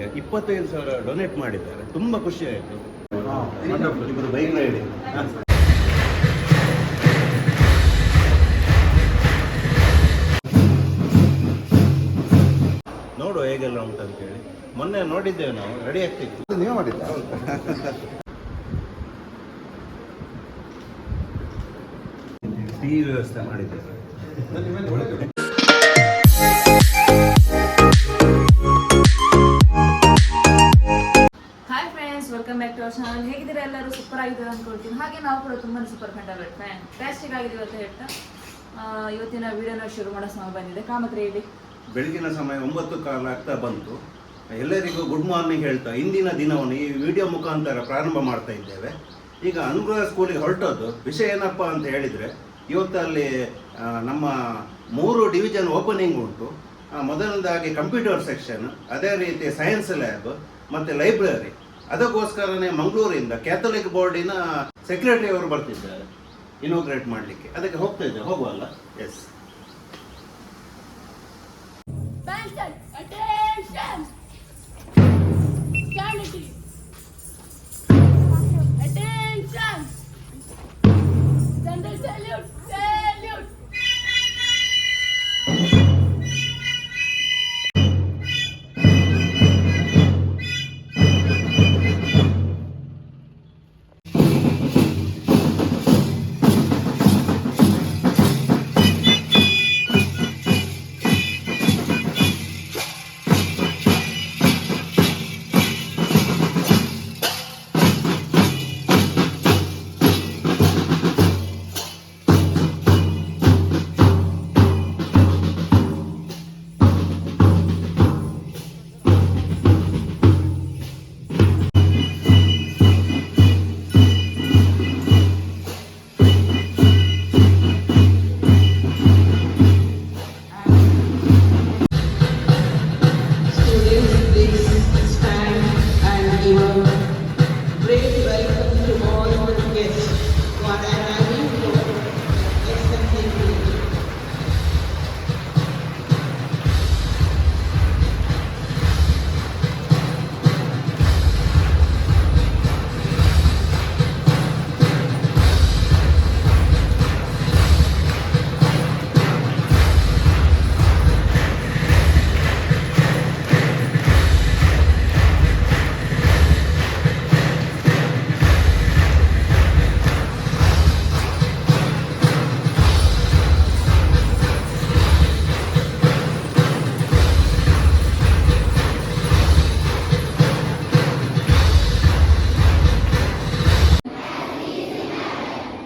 ಕಾರ್ಯಕ್ರಮಕ್ಕೆ 25,000 ಡೊನೇಟ್ ಮಾಡಿದ್ದಾರೆ. ತುಂಬ ಖುಷಿ ಆಯಿತು. ಇಬ್ಬರು ಬೈಕ್ ರೈಡಿಂಗ್ ನೋಡುವ ಹೇಗೆಲ್ಲ ಉಂಟಂತೇಳಿ. ಮೊನ್ನೆ ನೋಡಿದ್ದೇವೆ ನಾವು, ರೆಡಿ ಆಗ್ತಿತ್ತು. ನೀವು ಮಾಡಿದ್ದ ಟೀ ವ್ಯವಸ್ಥೆ ಮಾಡಿದ್ದೇವೆ. Hi friends, welcome back to our channel. ಹೇಗಿದ್ದೀರಾ ಎಲ್ಲರೂ? ಸೂಪರ್ ಆಗಿದ್ದಾರೆ ಅಂದ್ಕೊಳ್ತೀನಿ. ಹಾಗೆ ನಾವು ಕೂಡ ತುಂಬಾ ಸೂಪರ್ ಫ್ಯಾಂಟಾಸ್ಟಿಕ್ ಆಗಿದ್ದೀವಿ ಅಂತ ಹೇಳ್ತಾ ಇವತ್ತಿನ ವಿಡಿಯೋನ ಶುರು ಮಾಡೋ ಸಮಯ ಬಂದಿದೆ. ಕಾಮತ್ ಹೇಳಿ. ಬೆಳಗಿನ ಸಮಯ 9:15 ಆಗ್ತಾ ಬಂತು. ಎಲ್ಲರಿಗೂ ಗುಡ್ ಮಾರ್ನಿಂಗ್ ಹೇಳ್ತಾ ಇಂದಿನ ದಿನವನ್ನು ಈ ವಿಡಿಯೋ ಮುಖಾಂತರ ಪ್ರಾರಂಭ ಮಾಡ್ತಾ ಇದ್ದೇವೆ. ಈಗ ಅನುಗ್ರಹ ಸ್ಕೂಲಿಗೆ ಹೊರಟದ್ದು ವಿಷಯ ಏನಪ್ಪ ಅಂತ ಹೇಳಿದರೆ, ಇವತ್ತಲ್ಲಿ ನಮ್ಮ 3 ಡಿವಿಷನ್ ಓಪನಿಂಗ್ ಉಂಟು. ಮೊದಲನೇದಾಗಿ ಕಂಪ್ಯೂಟರ್ ಸೆಕ್ಷನ್, ಅದೇ ರೀತಿ ಸೈನ್ಸ್ ಲ್ಯಾಬ್ ಮತ್ತು ಲೈಬ್ರರಿ. ಅದಕ್ಕೋಸ್ಕರನೇ ಮಂಗಳೂರಿಂದ ಕ್ಯಾಥೋಲಿಕ್ ಬೋರ್ಡಿನ ಸೆಕ್ರೆಟರಿ ಅವರು ಬರ್ತಿದ್ದಾರೆ ಇನಾಗ್ರೇಟ್ ಮಾಡಲಿಕ್ಕೆ. ಅದಕ್ಕೆ ಹೋಗ್ತಾ ಇದ್ದೇವೆ, ಹೋಗುವಲ್ಲ? S.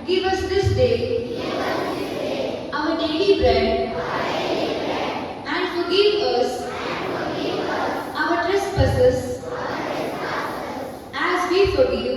Give us this day our daily bread, and forgive us our trespasses as we forgive.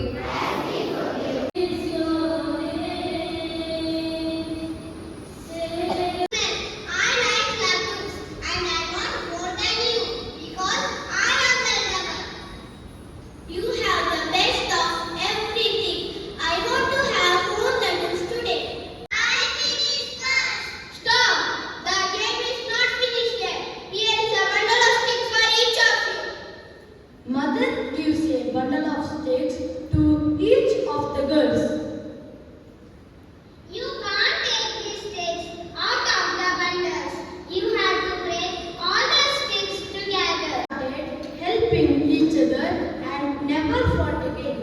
Mother gives a bundle of sticks to each of the girls. You can't take these sticks out of the bundles. You have to break all the sticks together. Helping each other and never fought again.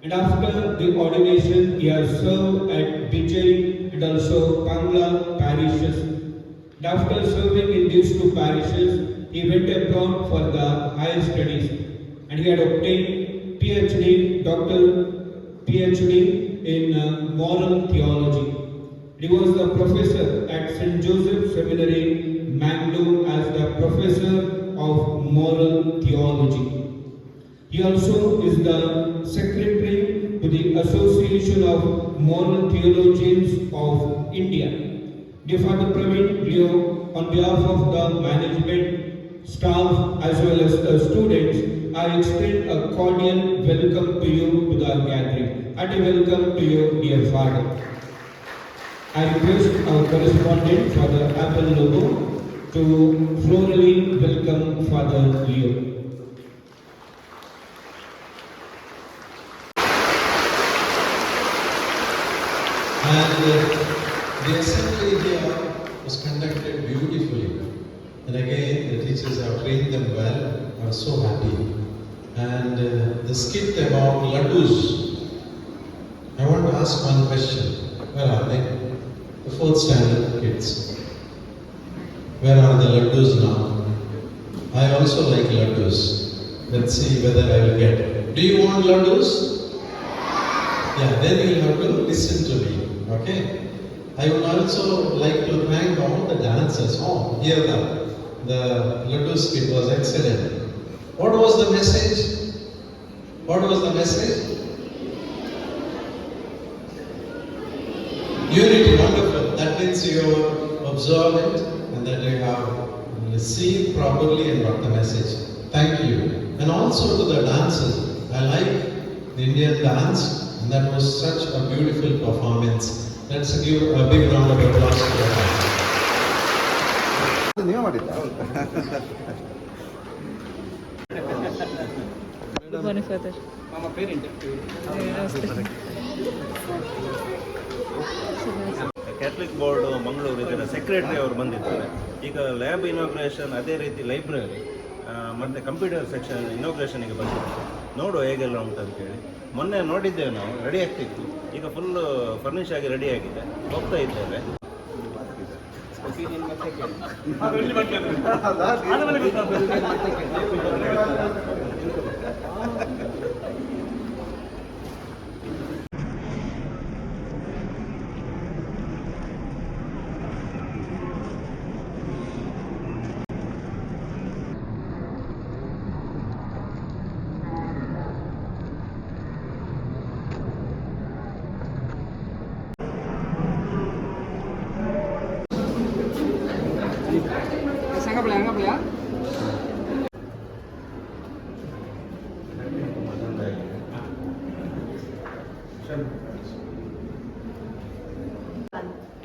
And after the ordination, he has served at Bijay and also Pangla parishes. And after serving in these 2 parishes, he went abroad for the higher studies, and he had obtained PhD, Doctor PhD in moral theology. He was the professor at St. Joseph Seminary, Mangalore, as the professor of moral theology. He also is the secretary to the Association of Moral Theologians of India. Dear Father Praveen Leo on behalf of the management, staff as well as the students, I extend a cordial welcome to you to the gathering and a welcome to you, dear father. I request our correspondent, Father Apple Lobo, to florally welcome Father Leo. And the assembly here was conducted beautifully. And again, the teachers have trained them well. I was so happy. And the skit about laddus, I want to ask one question. Where are they? The 4th standard kids. Where are the laddus now? I also like laddus. Let's see whether I will get it. Do you want laddus? Yeah, then you'll have to listen to me. Okay? I would also like to thank all the dancers. Oh, here the laddu skit was excellent. What was the message? What was the message? Unity, wonderful. That means you observe it and that you have received properly and got the message. Thank you. And also to the dancers. I like the Indian dance, and that was such a beautiful performance. Let's give a big round of applause to the dance. ನೀವು ಮಾಡಿದ್ದ Good morning, Father. Catholic board Mangaluru ಇದರ secretary ಅವರು ಬಂದಿದ್ದಾರೆ. ಈಗ lab inauguration, ಅದೇ ರೀತಿ library ಮತ್ತು computer section ಇನಾಗ್ರೇಷನಿಗೆ ಬಂದಿದ್ದಾರೆ. ನೋಡುವ ಹೇಗೆಲ್ಲ ಉಂಟು ಅಂತೇಳಿ. ಮೊನ್ನೆ ನೋಡಿದ್ದೇವೆ ನಾವು, ರೆಡಿ ಆಗ್ತಿತ್ತು. ಈಗ ಫುಲ್ಲು ಫರ್ನಿಷ್ ಆಗಿ ರೆಡಿ ಆಗಿದೆ, ಹೋಗ್ತಾ ಇದ್ದೇವೆ.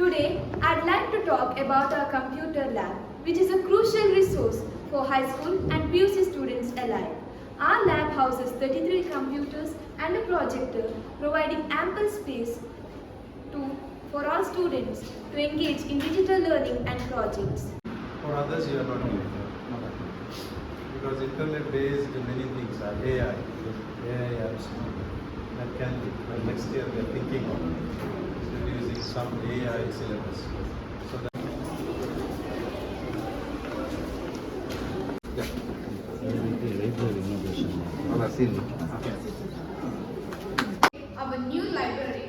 Today, I'd like to talk about our computer lab, which is a crucial resource for high school and PUC students alike. Our lab houses 33 computers and a projector, providing ample space for all students to engage in digital learning and projects. For others, you are not doing that. Because internet-based many things are AI. AI apps that can be. But next year we are thinking of introducing some AI syllabus. So that Our new library,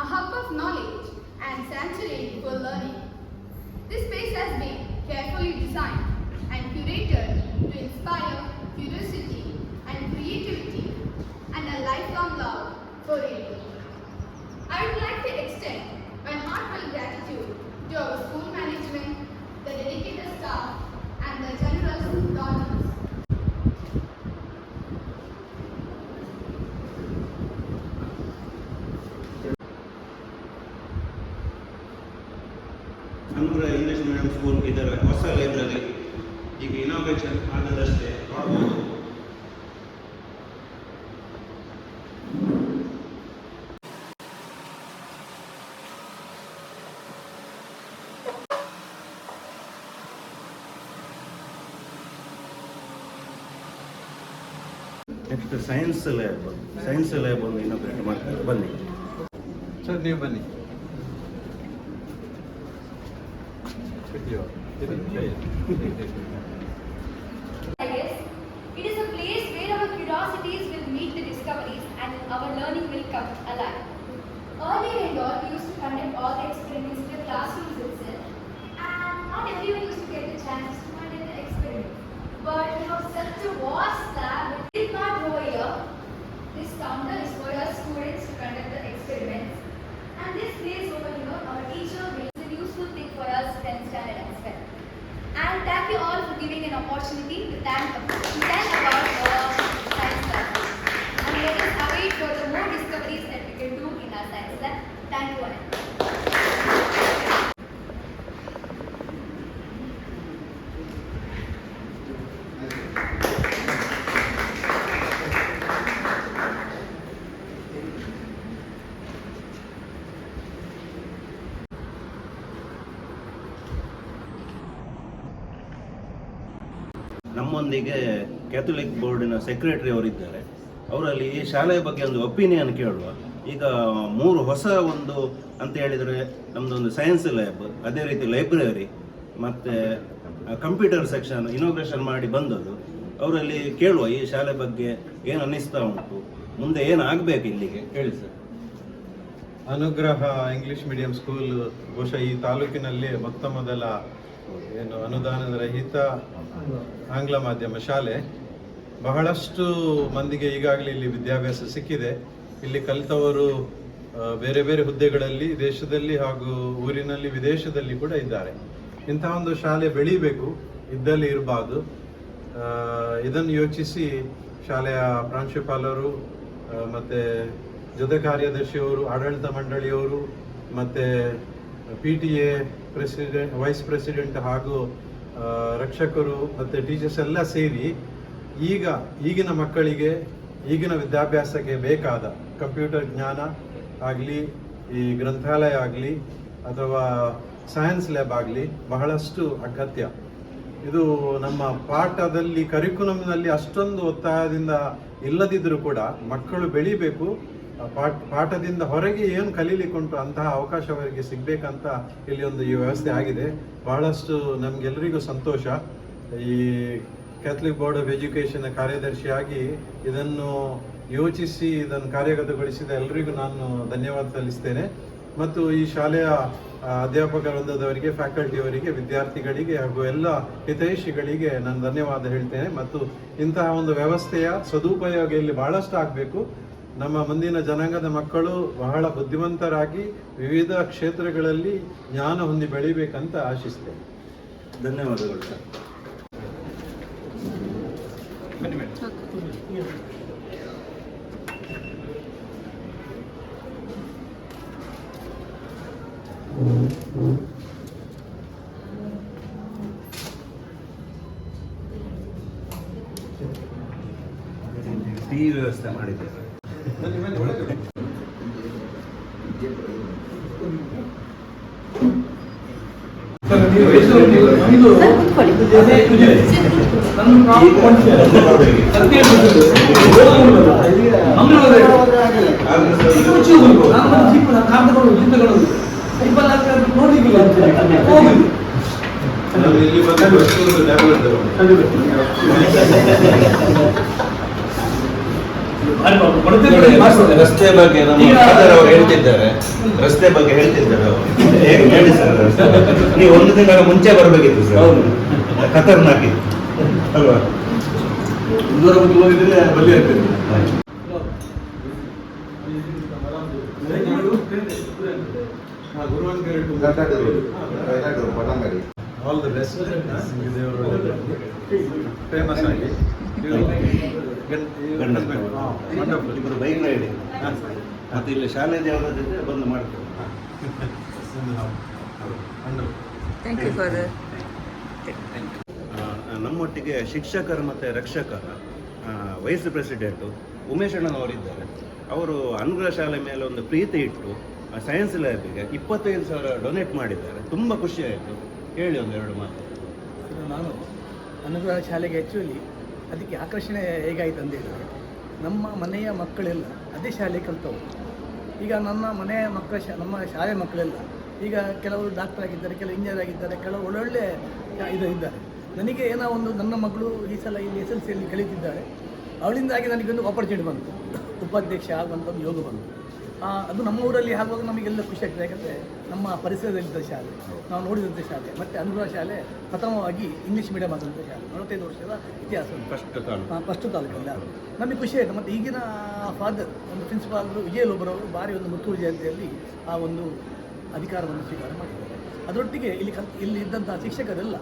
a hub of knowledge and sanctuary for learning. This space has been carefully designed and curated to inspire curiosity and creativity and a lifelong love for reading. I would like to extend my heartfelt gratitude to our school management, the dedicated staff, and the generous donors. ಅನುಗ್ರಹ English medium school ಇದರ ಹೊಸ library ಈಗ inauguration ಆದದಷ್ಟೇ ನೋಡ್ಬೋದು. Next science lab ಒಂದು inaugurate ಮಾಡ್ತಾರೆ. ಬನ್ನಿ sir, ನೀವು ಬನ್ನಿ. Yes, it is a place where our curiosities will meet the discoveries and our learning will come alive. Earlier in all, we used to conduct all the experiments in the classrooms itself, and not everyone used to get the chance to conduct the experiment. But we have such a vast lab, we did not go here. This counter is for us students to conduct the experiments, and this place over here, our teacher makes a useful thing for us 10th standard as well. And thank you all for giving an opportunity to thank about science classes. And let us await for the more discoveries that we can do in our science lab. Thank you all. ನಮ್ಮೊಂದಿಗೆ Catholic ಬೋರ್ಡಿನ secretary ಅವರಿದ್ದಾರೆ. ಅವರಲ್ಲಿ ಈ ಶಾಲೆಯ ಬಗ್ಗೆ ಒಂದು opinion ಕೇಳುವ. ಈಗ 3 ಹೊಸ ಒಂದು ಅಂತ ಹೇಳಿದರೆ ನಮ್ಮದೊಂದು ಸೈನ್ಸ್ ಲ್ಯಾಬ್, ಅದೇ ರೀತಿ ಲೈಬ್ರರಿ ಮತ್ತು ಕಂಪ್ಯೂಟರ್ ಸೆಕ್ಷನ್ ಇನಾಗ್ರೇಷನ್ ಮಾಡಿ ಬಂದದ್ದು. ಅವರಲ್ಲಿ ಕೇಳುವ ಈ ಶಾಲೆ ಬಗ್ಗೆ ಏನು ಅನ್ನಿಸ್ತಾ ಉಂಟು, ಮುಂದೆ ಏನು ಆಗಬೇಕು ಇಲ್ಲಿಗೆ ಹೇಳಿ ಸರ್. ಅನುಗ್ರಹ ಇಂಗ್ಲಿಷ್ ಮೀಡಿಯಂ ಸ್ಕೂಲ್ ಬಹುಶಃ ಈ ತಾಲೂಕಿನಲ್ಲಿ ಮೊತ್ತ ಮೊದಲ ಏನು ಅನುದಾನದ ರಹಿತ ಆಂಗ್ಲ ಮಾಧ್ಯಮ ಶಾಲೆ. ಬಹಳಷ್ಟು ಮಂದಿಗೆ ಈಗಾಗಲೇ ಇಲ್ಲಿ ವಿದ್ಯಾಭ್ಯಾಸ ಸಿಕ್ಕಿದೆ. ಇಲ್ಲಿ ಕಲಿತವರು ಬೇರೆ ಬೇರೆ ಹುದ್ದೆಗಳಲ್ಲಿ ದೇಶದಲ್ಲಿ ಹಾಗೂ ಊರಿನಲ್ಲಿ ವಿದೇಶದಲ್ಲಿ ಕೂಡ ಇದ್ದಾರೆ. ಇಂತಹ ಒಂದು ಶಾಲೆ ಬೆಳೀಬೇಕು, ಇದ್ದಲ್ಲಿ ಇರಬಾರ್ದು. ಇದನ್ನು ಯೋಚಿಸಿ ಶಾಲೆಯ ಪ್ರಾಂಶುಪಾಲರು ಮತ್ತು ಜೊತೆ ಕಾರ್ಯದರ್ಶಿಯವರು, ಆಡಳಿತ ಮಂಡಳಿಯವರು ಮತ್ತು PTA ಪ್ರೆಸಿಡೆಂಟ್, ವೈಸ್ ಪ್ರೆಸಿಡೆಂಟ್ ಹಾಗೂ ರಕ್ಷಕರು ಮತ್ತು ಟೀಚರ್ಸ್ ಎಲ್ಲ ಸೇರಿ ಈಗಿನ ಮಕ್ಕಳಿಗೆ ಈಗಿನ ವಿದ್ಯಾಭ್ಯಾಸಕ್ಕೆ ಬೇಕಾದ ಕಂಪ್ಯೂಟರ್ ಜ್ಞಾನ ಆಗಲಿ, ಈ ಗ್ರಂಥಾಲಯ ಆಗಲಿ ಅಥವಾ ಸೈನ್ಸ್ ಲ್ಯಾಬ್ ಆಗಲಿ ಬಹಳಷ್ಟು ಅಗತ್ಯ. ಇದು ನಮ್ಮ ಪಾಠದಲ್ಲಿ ಕರಿಕ್ಯುಲಮ್ನಲ್ಲಿ ಅಷ್ಟೊಂದು ಒತ್ತಾಯದಿಂದ ಇಲ್ಲದಿದ್ದರೂ ಕೂಡ ಮಕ್ಕಳು ಬೆಳಿಬೇಕು. ಪಾಠದಿಂದ ಹೊರಗೆ ಏನು ಕಲೀಲಿಕ್ಕುಂಟು ಅಂತಹ ಅವಕಾಶ ಅವರಿಗೆ ಸಿಗಬೇಕಂತ ಇಲ್ಲಿ ಒಂದು ಈ ವ್ಯವಸ್ಥೆ ಆಗಿದೆ. ಬಹಳಷ್ಟು ನಮಗೆಲ್ಲರಿಗೂ ಸಂತೋಷ. ಈ ಕ್ಯಾಥಲಿಕ್ ಬೋರ್ಡ್ ಆಫ್ ಎಜುಕೇಷನ್ ಕಾರ್ಯದರ್ಶಿಯಾಗಿ ಇದನ್ನು ಯೋಚಿಸಿ ಇದನ್ನು ಕಾರ್ಯಗತಗೊಳಿಸಿದ ಎಲ್ಲರಿಗೂ ನಾನು ಧನ್ಯವಾದ ಸಲ್ಲಿಸ್ತೇನೆ. ಮತ್ತು ಈ ಶಾಲೆಯ ಅಧ್ಯಾಪಕ ವೃಂದದವರಿಗೆ, ಫ್ಯಾಕಲ್ಟಿಯವರಿಗೆ, ವಿದ್ಯಾರ್ಥಿಗಳಿಗೆ ಹಾಗೂ ಎಲ್ಲ ಹಿತೈಷಿಗಳಿಗೆ ನಾನು ಧನ್ಯವಾದ ಹೇಳ್ತೇನೆ. ಮತ್ತು ಇಂತಹ ಒಂದು ವ್ಯವಸ್ಥೆಯ ಸದುಪಯೋಗ ಇಲ್ಲಿ ಬಹಳಷ್ಟು ಆಗಬೇಕು. ನಮ್ಮ ಮುಂದಿನ ಜನಾಂಗದ ಮಕ್ಕಳು ಬಹಳ ಬುದ್ಧಿವಂತರಾಗಿ ವಿವಿಧ ಕ್ಷೇತ್ರಗಳಲ್ಲಿ ಜ್ಞಾನ ಹೊಂದಿ ಬೆಳಿಬೇಕಂತ ಆಶಿಸ್ತೇನೆ. ಧನ್ಯವಾದಗಳು ಸರ್. ಟೀ ವ್ಯವಸ್ಥೆ ಮಾಡಿದ್ದೇವೆ. ರಸ್ತೆ ಬಗ್ಗೆ ಅವರು ಹೇಳ್ತಿದ್ದಾರೆ, ರಸ್ತೆ ಬಗ್ಗೆ ಹೇಳ್ತಿದ್ದಾರೆ ಅವರು. ಹೇಗೆ ಹೇಳಿ ಸರ್, ನೀವು 1 ತಿಂಗಳ ಮುಂಚೆ ಬರಬೇಕಿತ್ತು ಸರ್. ಖತರ್ನಾಕ್ ಇತ್ತು ಅಲ್ವಾ? ಬಲಿ ಆಗ್ತದೆ. All the best. ಫೇಮಸ್ ಆಗಿ ಇಬ್ಬರು ಬೈಕ್ ರೈಡ್ ಮತ್ತು ಇಲ್ಲಿ ಶಾಲೆ ದೇವರ ಜೊತೆ ಬಂದು ಮಾಡ್ತೇವೆ. ನಮ್ಮೊಟ್ಟಿಗೆ ಶಿಕ್ಷಕರು ಮತ್ತು ರಕ್ಷಕರ ವೈಸ್ ಪ್ರೆಸಿಡೆಂಟು ಉಮೇಶ್ ಅಣ್ಣನವರಿದ್ದಾರೆ. ಅವರು ಅನುಗ್ರಹ ಶಾಲೆ ಮೇಲೆ ಒಂದು ಪ್ರೀತಿ ಇಟ್ಟು ಸೈನ್ಸ್ ಲ್ಯಾಬಿಗೆ 25,000 ಡೊನೇಟ್ ಮಾಡಿದ್ದಾರೆ. ತುಂಬ ಖುಷಿಯಾಯಿತು. ಹೇಳಿ ಒಂದೆರಡು ಮಾತು. ನಾನು ಅನುಗ್ರಹ ಶಾಲೆಗೆ ಆ್ಯಕ್ಚುಲಿ ಅದಕ್ಕೆ ಆಕರ್ಷಣೆ ಹೇಗಾಯಿತು ಅಂತ ಹೇಳಿದರೆ, ನಮ್ಮ ಮನೆಯ ಮಕ್ಕಳೆಲ್ಲ ಅದೇ ಶಾಲೆ ಕಲಿತವರು. ಈಗ ನನ್ನ ಮನೆಯ ನಮ್ಮ ಶಾಲೆ ಮಕ್ಕಳೆಲ್ಲ ಈಗ ಕೆಲವರು ಡಾಕ್ಟರ್ ಆಗಿದ್ದಾರೆ, ಕೆಲವು ಇಂಜಿನಿಯರ್ ಆಗಿದ್ದಾರೆ, ಕೆಲವು ಒಳ್ಳೊಳ್ಳೆ ಇದ್ದಾರೆ. ನನಗೆ ಏನೋ ಒಂದು ನನ್ನ ಮಗಳು ಈ ಸಲ ಇಲ್ಲಿ SLCಯಲ್ಲಿ ಕಲಿತಿದ್ದಾರೆ. ಅವಳಿಂದಾಗಿ ನನಗೊಂದು ಆಪರ್ಚುನಿಟಿ ಬಂತು, ಉಪಾಧ್ಯಕ್ಷ ಆಗುವಂಥ ಒಂದು ಯೋಗ ಬಂತು. ಅದು ನಮ್ಮ ಊರಲ್ಲಿ ಆಗುವಾಗ ನಮಗೆಲ್ಲ ಖುಷಿ ಆಗ್ತದೆ. ಯಾಕಂದರೆ ನಮ್ಮ ಪರಿಸರದಲ್ಲಿದ್ದ ಶಾಲೆ, ನಾವು ನೋಡಿದಂಥ ಶಾಲೆ, ಮತ್ತು ಅನುಗ್ರಹ ಶಾಲೆ ಪ್ರಥಮವಾಗಿ ಇಂಗ್ಲೀಷ್ ಮೀಡಿಯಮ್ ಆದಂಥ ಶಾಲೆ, 45 ವರ್ಷದ ಇತಿಹಾಸ ಫಸ್ಟ್ ತಾಲೂಕಲ್ಲ. ನಮಗೆ ಖುಷಿ ಆಯಿತು. ಮತ್ತು ಈಗಿನ ಫಾದರ್ ಒಂದು ಪ್ರಿನ್ಸಿಪಾಲ್ರು ವಿಜಯಲೋಬರವರು ಭಾರಿ ಒಂದು ಮುತ್ತೂರು ಜಯಂತಿಯಲ್ಲಿ ಆ ಒಂದು ಅಧಿಕಾರವನ್ನು ಸ್ವೀಕಾರ ಮಾಡಿದ್ದಾರೆ. ಅದರೊಟ್ಟಿಗೆ ಇಲ್ಲಿ ಇದ್ದಂಥ ಶಿಕ್ಷಕರೆಲ್ಲ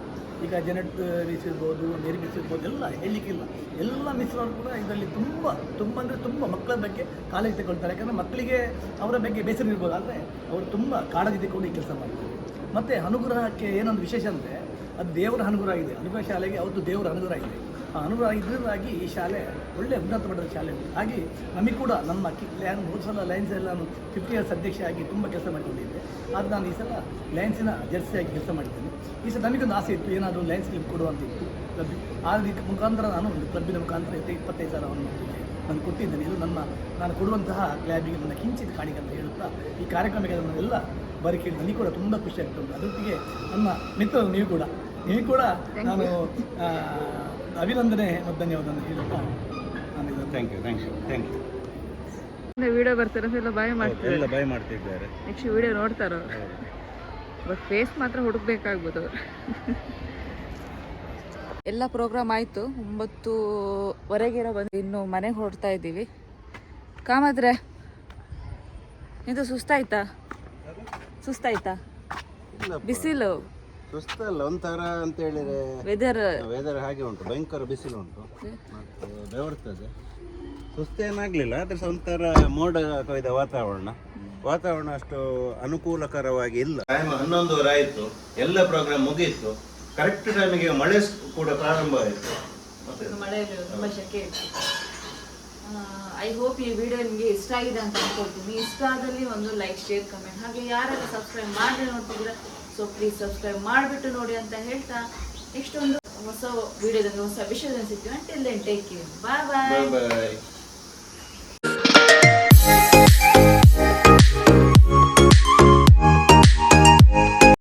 ಈಗ ಜೆನೆಟ್ ಮಿಸ್ ಇರ್ಬೋದು, ಮೇರಿ ಮಿಸ್ ಇರ್ಬೋದು, ಎಲ್ಲ ಹೇಳಲಿಕ್ಕಿಲ್ಲ. ಎಲ್ಲ ಮಿಸ್ಗಳು ಕೂಡ ಇದರಲ್ಲಿ ತುಂಬ ಅಂದರೆ ತುಂಬ ಮಕ್ಕಳ ಬಗ್ಗೆ ಕಾಳಜಿ ತಗೊಳ್ತಾರೆ. ಯಾಕಂದರೆ ಮಕ್ಕಳಿಗೆ ಅವರ ಬಗ್ಗೆ ಬೇಸರ ಇರ್ಬೋದು, ಆದರೆ ಅವರು ತುಂಬ ಕಾಳಜಿ ತಗೊಂಡು ಈ ಕೆಲಸ ಮಾಡ್ತಾರೆ. ಮತ್ತು ಅನುಗ್ರಹಕ್ಕೆ ಏನೊಂದು ವಿಶೇಷ ಅಂದರೆ ಅದು ದೇವರ ಅನುಗ್ರಹ ಇದೆ. ಅನುಗ್ರಹ ಶಾಲೆಗೆ ಅವತ್ತು ದೇವರ ಅನುಗ್ರಹ ಇದೆ. ಆ ಅನುಗ್ರಹ ಇದರಿಂದಾಗಿ ಈ ಶಾಲೆ ಒಳ್ಳೆಯ ಉನ್ನತ ಮಟ್ಟದ ಶಾಲೆ ಉಂಟು. ಹಾಗೆ ನಮಗೆ ಕೂಡ ನಮ್ಮ ಹೋದ ಸಲ ಲಯನ್ಸ್ ಎಲ್ಲ ನಾನು 50 ಇಯರ್ಸ್ ಅಧ್ಯಕ್ಷ ಆಗಿ ತುಂಬ ಕೆಲಸ ಮಾಡಿಕೊಂಡಿದ್ದೆ. ಆದರೆ ನಾನು ಈ ಸಲ ಲಯನ್ಸಿನ ಜರ್ಸಿಯಾಗಿ ಕೆಲಸ ಮಾಡಿದ್ದೇನೆ. ಈ ಸಲ ನಮಗೊಂದು ಆಸೆ ಇತ್ತು, ಏನಾದರೂ ಲಯನ್ಸ್ ಕ್ಲಬ್ ಕೊಡುವಂತಿತ್ತು ಕ್ಲಬ್. ಆ ರೀತಿ ಮುಖಾಂತರ ನಾನು ಒಂದು ಕ್ಲಬ್ಬಿನ ಮುಖಾಂತರ 25,000 ನಾನು ಕೊಟ್ಟಿದ್ದೇನೆ. ಇದು ನಾನು ಕೊಡುವಂತಹ ಕ್ಲಬ್ಬಿಗೆ ನನ್ನ ಕಿಂಚಿತ್ ಕಾಣಿಕೆ ಅಂತ ಹೇಳುತ್ತಾ ಈ ಕಾರ್ಯಕ್ರಮಕ್ಕೆ ನನ್ನೆಲ್ಲ ಬಾರಿ ಕೇಳಿ ನನಗೆ ಕೂಡ ತುಂಬ ಖುಷಿ ಆಗ್ತದೆ. ಅದರೊಟ್ಟಿಗೆ ನನ್ನ ಮಿತ್ರರು ನೀವು ಕೂಡ ನಾನು ಅಭಿನಂದನೆ ಮತ್ತು ಧನ್ಯವಾದವನ್ನು ಹೇಳುತ್ತಾ ನಾನು ಥ್ಯಾಂಕ್ ಯು ವಿಡಿಯೋ ಬರ್ತಾರೆ ಎಲ್ಲ ಬಾಯ್ ಮಾಡ್ತಾರೆ, ಎಲ್ಲ ಬಾಯ್ ಮಾಡ್ತಿದ್ದಾರೆ. ನೆಕ್ಸ್ಟ್ ವಿಡಿಯೋ ನೋಡ್ತಾರೋ ಬಟ್ ಫೇಸ್ ಮಾತ್ರ ಹುಡುಕ್ಬೇಕಾಗ್ಬೋದು. ಎಲ್ಲ ಪ್ರೋಗ್ರಾಮ್ ಆಯಿತು, 9:15 ಬಂದು ಇನ್ನು ಮನೆಗೆ ಹೊರಡ್ತಾ ಇದ್ದೀವಿ. ಕಾಮಾದ್ರೆ ಇದು ಸುಸ್ತಾಯ್ತಾ? ಬಿಸಿಲು ಸುಸ್ತಲ್ಲ ಒಂಥರ ಅಂತ ಹೇಳಿದ್ರೆ ವೆದರ್ ಹಾಗೆ ಉಂಟು, ಭಯಂಕರ ಬಿಸಿಲು ಉಂಟು, ಮತ್ತೆ ಬೆವರ್ತದೆ. ಸುಸ್ತೇನಾಗಲಿಲ್ಲ, ಆದರೆ ಸಹ ಒಂಥರ ಮೋಡ ಕೊಯ್ದ ವಾತಾವರಣ ಅಷ್ಟು ಅನುಕೂಲಕರವಾಗಿ ಇಲ್ಲ. ಟೈಮ್ 11:30 ಆಯಿತು, ಎಲ್ಲ ಪ್ರೋಗ್ರಾಮ್ ಮುಗಿಯಿತು. ಕರೆಕ್ಟ್ ಟೈಮಿಗೆ ಮಳೆ ಕೂಡ ಪ್ರಾರಂಭ ಆಯಿತು. ಮಳೆಯಲ್ಲಿ ತುಂಬ ಶೆಕೆ ಇತ್ತು. ಐ ಹೋಪ್ ಈ ವಿಡಿಯೋ ನಿಮಗೆ ಇಷ್ಟ ಆಗಿದೆ ಅಂತ ಅನ್ಕೊಳ್ತೀನಿ. ಇಷ್ಟ ಆದಲ್ಲಿ ಒಂದು ಲೈಕ್, ಶೇರ್, ಕಮೆಂಟ್, ಹಾಗೆ ಯಾರೆಲ್ಲ ಸಬ್ಸ್ಕ್ರೈಬ್ ಮಾಡಿ ನೋಡ್ತಿದ್ದೀರಾ ಸೊ ಪ್ಲೀಸ್ ಸಬ್ಸ್ಕ್ರೈಬ್ ಮಾಡಿಬಿಟ್ಟು ನೋಡಿ ಅಂತ ಹೇಳ್ತಾ ನೆಕ್ಸ್ಟ್ ಒಂದು ಹೊಸ ವಿಡಿಯೋದಲ್ಲಿ ಹೊಸ ವಿಷಯದಲ್ಲಿ ಸಿಗ್ತೀವಿ. ಅಂಟಿಲ್ ದೆನ್ ಟೇಕ್ ಕೇರ್, ಬಾಯ್ ಬಾಯ್.